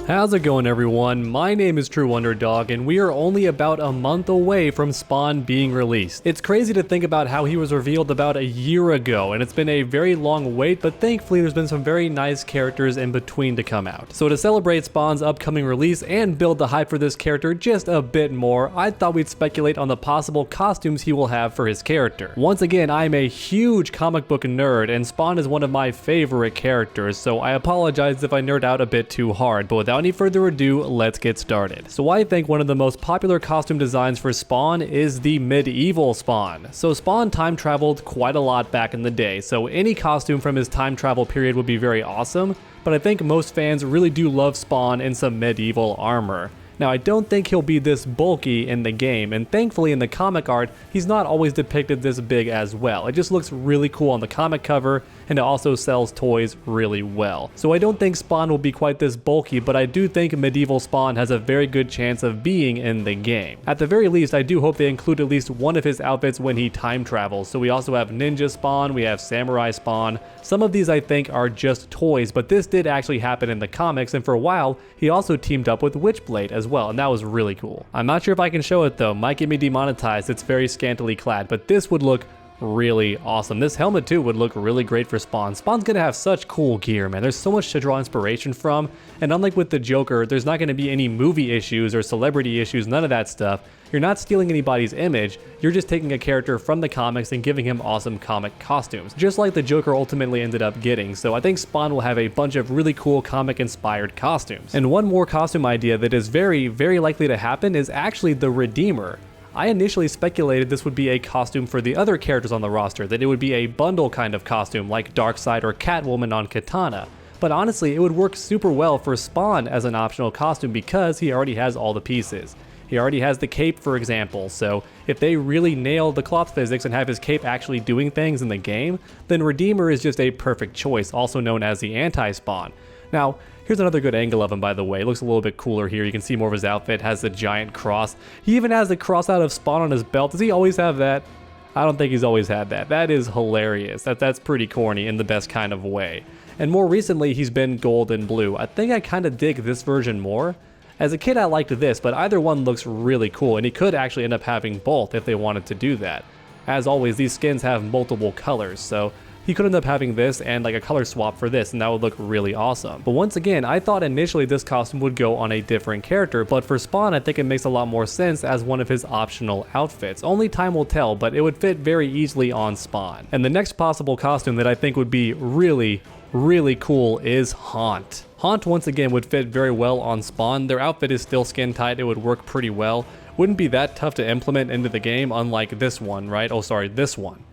How's it going, everyone? My name is True Underdog, and we are only about a month away from Spawn being released. It's crazy to think about how he was revealed about a year ago, and it's been a very long wait, but thankfully there's been some very nice characters in between to come out. So to celebrate Spawn's upcoming release and build the hype for this character just a bit more, I thought we'd speculate on the possible costumes he will have for his character. Once again, I'm a huge comic book nerd, and Spawn is one of my favorite characters, so I apologize if I nerd out a bit too hard, but without any further ado, let's get started. So I think one of the most popular costume designs for Spawn is the medieval Spawn. So Spawn time traveled quite a lot back in the day, so any costume from his time travel period would be very awesome, but I think most fans really do love Spawn in some medieval armor. Now, I don't think he'll be this bulky in the game, and thankfully in the comic art, he's not always depicted this big as well. It just looks really cool on the comic cover, and it also sells toys really well. So I don't think Spawn will be quite this bulky, but I do think medieval Spawn has a very good chance of being in the game. At the very least, I do hope they include at least one of his outfits when he time travels. So we also have Ninja Spawn, we have Samurai Spawn. Some of these I think are just toys, but this did actually happen in the comics, and for a while, he also teamed up with Witchblade as well, and that was really cool. I'm not sure if I can show it though, might get me demonetized, it's very scantily clad, but this would look really awesome. This helmet too would look really great for Spawn. Spawn's gonna have such cool gear, man. There's so much to draw inspiration from, and unlike with the Joker, there's not gonna be any movie issues or celebrity issues, none of that stuff. You're not stealing anybody's image, you're just taking a character from the comics and giving him awesome comic costumes, just like the Joker ultimately ended up getting. So I think Spawn will have a bunch of really cool comic inspired costumes. And one more costume idea that is very likely to happen is actually the Redeemer. I initially speculated this would be a costume for the other characters on the roster, that it would be a bundle kind of costume like Darkseid or Catwoman on Katana. But honestly, it would work super well for Spawn as an optional costume because he already has all the pieces. He already has the cape, for example, so if they really nail the cloth physics and have his cape actually doing things in the game, then Redeemer is just a perfect choice, also known as the anti-Spawn. Now, here's another good angle of him, by the way. It looks a little bit cooler here. You can see more of his outfit, has the giant cross. He even has the cross out of Spawn on his belt. Does he always have that? I don't think he's always had that. That is hilarious. That's pretty corny in the best kind of way. And more recently, he's been gold and blue. I think I kind of dig this version more. As a kid, I liked this, but either one looks really cool, and he could actually end up having both if they wanted to do that. As always, these skins have multiple colors, so he could end up having this and like a color swap for this, and that would look really awesome. But once again, I thought initially this costume would go on a different character, but for Spawn, I think it makes a lot more sense as one of his optional outfits. Only time will tell, but it would fit very easily on Spawn. And the next possible costume that I think would be really cool is Haunt. Haunt once again would fit very well on Spawn. Their outfit is still skin tight, it would work pretty well. Wouldn't be that tough to implement into the game, unlike this one, right? Oh, sorry, this one.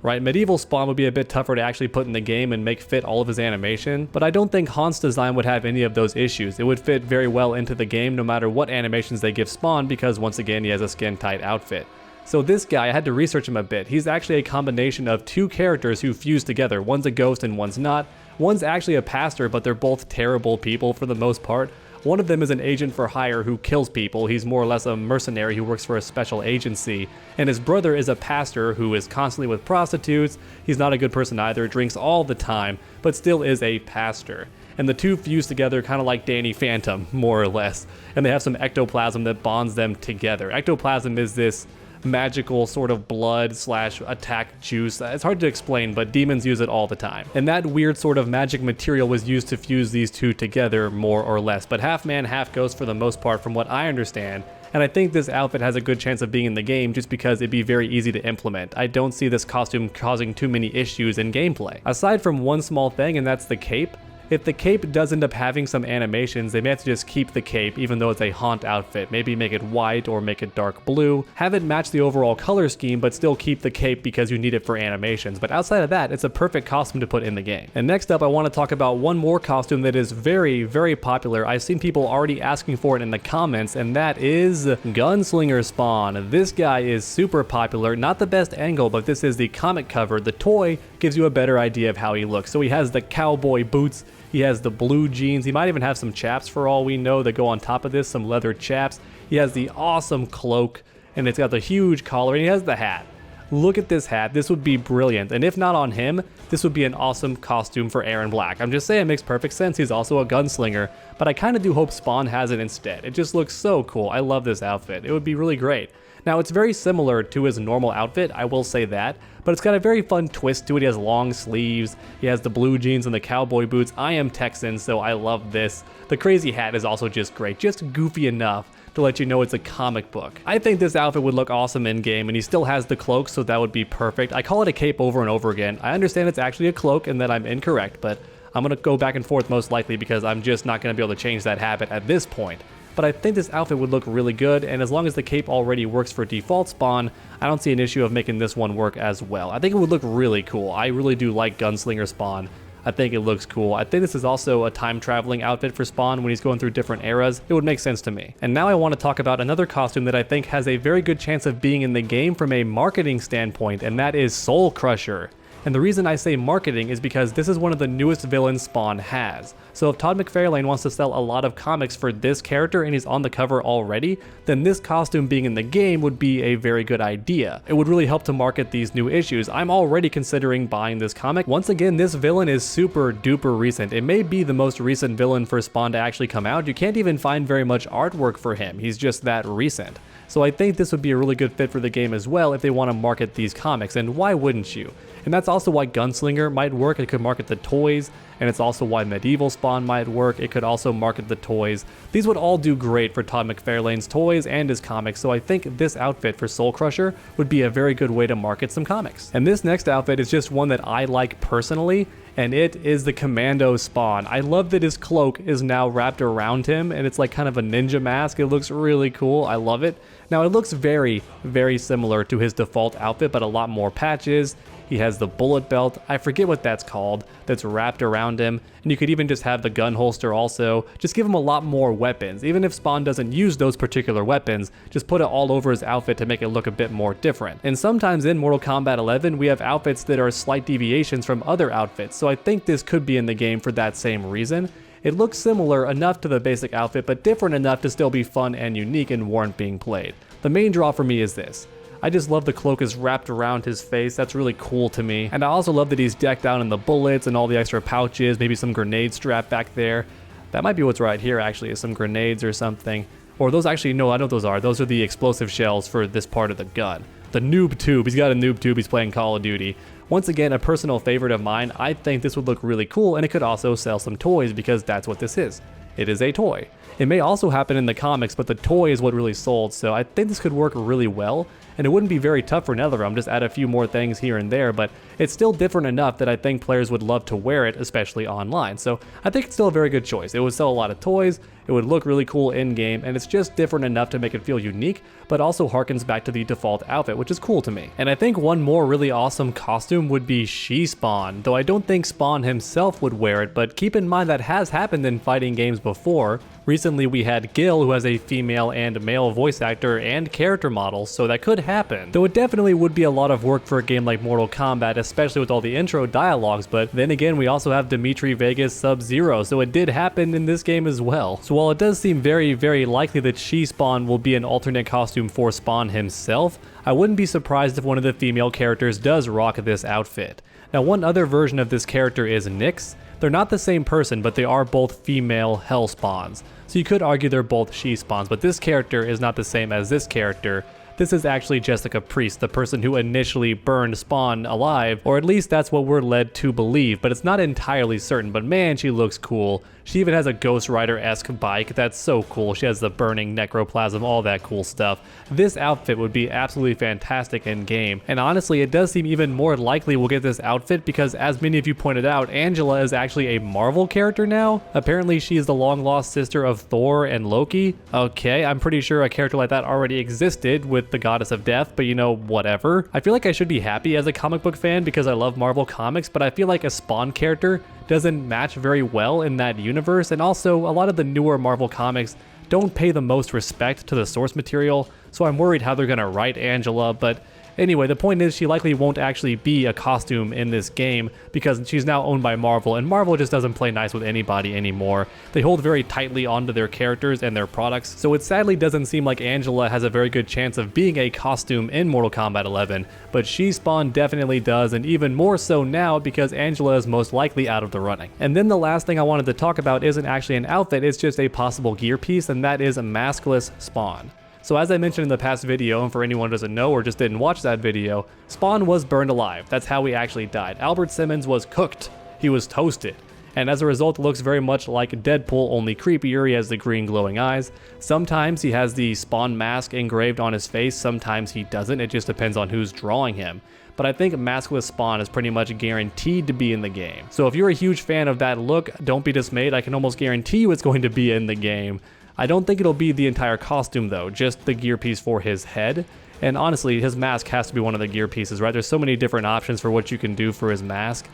Right, medieval Spawn would be a bit tougher to actually put in the game and make fit all of his animation, but I don't think Haunt's design would have any of those issues. It would fit very well into the game no matter what animations they give Spawn because once again he has a skin tight outfit. So this guy, I had to research him a bit. He's actually a combination of two characters who fuse together. One's a ghost and one's not. One's actually a pastor, but they're both terrible people for the most part. One of them is an agent for hire who kills people. He's more or less a mercenary who works for a special agency. And his brother is a pastor who is constantly with prostitutes. He's not a good person either, drinks all the time, but still is a pastor. And the two fuse together kind of like Danny Phantom, more or less. And they have some ectoplasm that bonds them together. Ectoplasm is this magical sort of blood slash attack juice. It's hard to explain, but demons use it all the time. And that weird sort of magic material was used to fuse these two together more or less, but half man, half ghost for the most part from what I understand. And I think this outfit has a good chance of being in the game just because it'd be very easy to implement. I don't see this costume causing too many issues in gameplay. Aside from one small thing, and that's the cape. If the cape does end up having some animations, they may have to just keep the cape even though it's a Haunt outfit. Maybe make it white or make it dark blue. Have it match the overall color scheme but still keep the cape because you need it for animations. But outside of that, it's a perfect costume to put in the game. And next up, I want to talk about one more costume that is very popular. I've seen people already asking for it in the comments, and that is Gunslingers Spawn. This guy is super popular. Not the best angle, but this is the comic cover. The toy gives you a better idea of how he looks. So he has the cowboy boots. He has the blue jeans. He might even have some chaps for all we know that go on top of this, some leather chaps. He has the awesome cloak, and it's got the huge collar, and he has the hat. Look at this hat. This would be brilliant. And if not on him, this would be an awesome costume for Aaron Black. I'm just saying it makes perfect sense. He's also a gunslinger, but I kind of do hope Spawn has it instead. It just looks so cool. I love this outfit. It would be really great. Now, it's very similar to his normal outfit, I will say that, but it's got a very fun twist to it. He has long sleeves, he has the blue jeans and the cowboy boots. I am Texan, so I love this. The crazy hat is also just great, just goofy enough to let you know it's a comic book. I think this outfit would look awesome in game, and he still has the cloak, so that would be perfect. I call it a cape over and over again. I understand it's actually a cloak and that I'm incorrect, but I'm gonna go back and forth most likely because I'm just not gonna be able to change that habit at this point. But I think this outfit would look really good, and as long as the cape already works for default Spawn, I don't see an issue of making this one work as well. I think it would look really cool. I really do like Gunslingers Spawn. I think it looks cool. I think this is also a time-traveling outfit for Spawn when he's going through different eras. It would make sense to me. And now I want to talk about another costume that I think has a very good chance of being in the game from a marketing standpoint, and that is Soul Crusher. And the reason I say marketing is because this is one of the newest villains Spawn has. So if Todd McFarlane wants to sell a lot of comics for this character and he's on the cover already, then this costume being in the game would be a very good idea. It would really help to market these new issues. I'm already considering buying this comic. Once again, this villain is super duper recent. It may be the most recent villain for Spawn to actually come out. You can't even find very much artwork for him. He's just that recent. So I think this would be a really good fit for the game as well if they want to market these comics, and why wouldn't you? And that's also why Gunslinger might work. It could market the toys, and it's also why Medieval Spawn might work. It could also market the toys. These would all do great for Todd McFarlane's toys and his comics, so I think this outfit for Soul Crusher would be a very good way to market some comics. And this next outfit is just one that I like personally, and it is the Commando Spawn. I love that his cloak is now wrapped around him, and it's like kind of a ninja mask. It looks really cool. I love it. Now, it looks very, very similar to his default outfit, but a lot more patches. He has the bullet belt, I forget what that's called, that's wrapped around him, and you could even just have the gun holster also. Just give him a lot more weapons. Even if Spawn doesn't use those particular weapons, just put it all over his outfit to make it look a bit more different. And sometimes in Mortal Kombat 11, we have outfits that are slight deviations from other outfits, so I think this could be in the game for that same reason. It looks similar enough to the basic outfit, but different enough to still be fun and unique and warrant being played. The main draw for me is this. I just love the cloak is wrapped around his face. That's really cool to me. And I also love that he's decked out in the bullets and all the extra pouches, maybe some grenades strapped back there. That might be what's right here actually, is some grenades or something. Or those actually, no, I know what those are. Those are the explosive shells for this part of the gun. The noob tube, he's got a noob tube, he's playing Call of Duty. Once again, a personal favorite of mine. I think this would look really cool, and it could also sell some toys because that's what this is. It is a toy. It may also happen in the comics, but the toy is what really sold, so I think this could work really well, and it wouldn't be very tough for NetherRealm, just add a few more things here and there, but it's still different enough that I think players would love to wear it, especially online, so I think it's still a very good choice. It would sell a lot of toys, it would look really cool in-game, and it's just different enough to make it feel unique, but also harkens back to the default outfit, which is cool to me. And I think one more really awesome costume would be She-Spawn, though I don't think Spawn himself would wear it, but keep in mind that has happened in fighting games before. Recently we had Gil, who has a female and male voice actor and character model, so that could happen. Though it definitely would be a lot of work for a game like Mortal Kombat, especially with all the intro dialogues, but then again we also have Dimitri Vegas Sub-Zero, so it did happen in this game as well. So while it does seem very, very likely that She-Spawn will be an alternate costume for Spawn himself, I wouldn't be surprised if one of the female characters does rock this outfit. Now, one other version of this character is Nyx. They're not the same person, but they are both female Hell Spawns. So you could argue they're both She-Spawns, but this character is not the same as this character. This is actually Jessica Priest, the person who initially burned Spawn alive, or at least that's what we're led to believe, but it's not entirely certain, but man, she looks cool. She even has a Ghost Rider-esque bike, that's so cool. She has the burning necroplasm, all that cool stuff. This outfit would be absolutely fantastic in game, and honestly, it does seem even more likely we'll get this outfit because, as many of you pointed out, Angela is actually a Marvel character now. Apparently, she is the long-lost sister of Thor and Loki. Okay, I'm pretty sure a character like that already existed with the Goddess of Death, but you know, whatever. I feel like I should be happy as a comic book fan because I love Marvel comics, but I feel like a Spawn character doesn't match very well in that universe, and also a lot of the newer Marvel comics don't pay the most respect to the source material, so I'm worried how they're gonna write Angela, but Anyway, the point is she likely won't actually be a costume in this game because she's now owned by Marvel, and Marvel just doesn't play nice with anybody anymore. They hold very tightly onto their characters and their products, so it sadly doesn't seem like Angela has a very good chance of being a costume in Mortal Kombat 11, but She-Spawn definitely does, and even more so now because Angela is most likely out of the running. And then the last thing I wanted to talk about isn't actually an outfit, it's just a possible gear piece, and that is a Maskless Spawn. So as I mentioned in the past video, and for anyone who doesn't know or just didn't watch that video, Spawn was burned alive. That's how he actually died. Albert Simmons was cooked. He was toasted. And as a result, looks very much like Deadpool, only creepier. He has the green glowing eyes. Sometimes he has the Spawn mask engraved on his face, sometimes he doesn't. It just depends on who's drawing him. But I think Maskless Spawn is pretty much guaranteed to be in the game. So if you're a huge fan of that look, don't be dismayed. I can almost guarantee you it's going to be in the game. I don't think it'll be the entire costume though, just the gear piece for his head. And honestly, his mask has to be one of the gear pieces, right? There's so many different options for what you can do for his mask.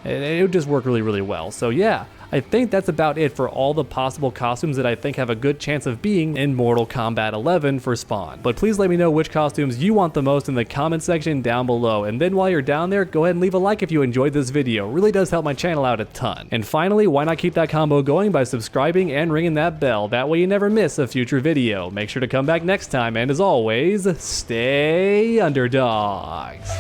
It would just work really, really well. So yeah, I think that's about it for all the possible costumes that I think have a good chance of being in Mortal Kombat 11 for Spawn. But please let me know which costumes you want the most in the comment section down below. And then while you're down there, go ahead and leave a like if you enjoyed this video. It really does help my channel out a ton. And finally, why not keep that combo going by subscribing and ringing that bell? That way you never miss a future video. Make sure to come back next time, and as always, stay underdogs.